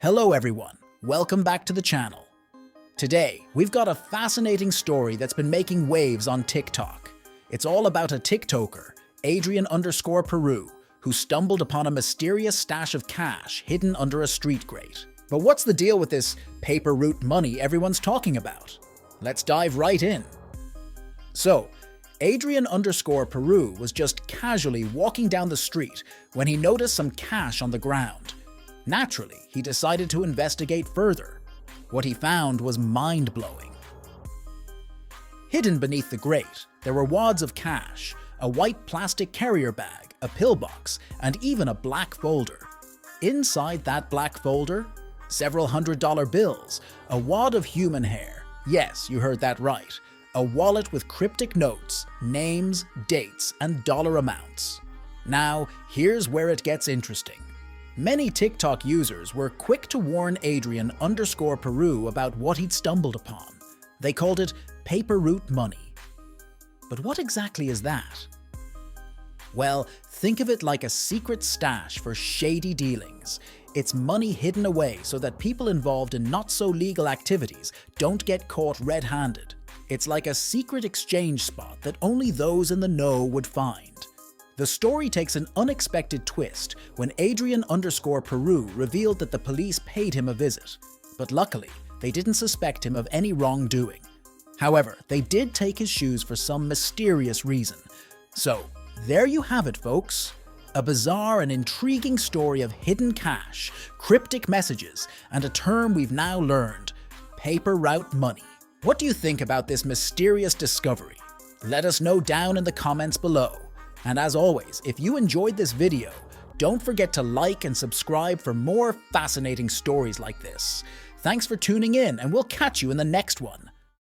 Hello everyone, welcome back to the channel. Today, we've got a fascinating story that's been making waves on TikTok. It's all about a TikToker, Adrian_Peru, who stumbled upon a mysterious stash of cash hidden under a street grate. But what's the deal with this paper route money everyone's talking about? Let's dive right in. So, Adrian_Peru was just casually walking down the street when he noticed some cash on the ground. Naturally, he decided to investigate further. What he found was mind-blowing. Hidden beneath the grate, there were wads of cash, a white plastic carrier bag, a pillbox, and even a black folder. Inside that black folder, several $100 bills, a wad of human hair. Yes, you heard that right. A wallet with cryptic notes, names, dates, and dollar amounts. Now, here's where it gets interesting. Many TikTok users were quick to warn Adrian_Peru about what he'd stumbled upon. They called it paper route money. But what exactly is that? Well, think of it like a secret stash for shady dealings. It's money hidden away so that people involved in not-so-legal activities don't get caught red-handed. It's like a secret exchange spot that only those in the know would find. The story takes an unexpected twist when Adrian_Peru revealed that the police paid him a visit. But luckily, they didn't suspect him of any wrongdoing. However, they did take his shoes for some mysterious reason. So, there you have it, folks. A bizarre and intriguing story of hidden cash, cryptic messages, and a term we've now learned, paper route money. What do you think about this mysterious discovery? Let us know down in the comments below. And as always, if you enjoyed this video, don't forget to like and subscribe for more fascinating stories like this. Thanks for tuning in, and we'll catch you in the next one.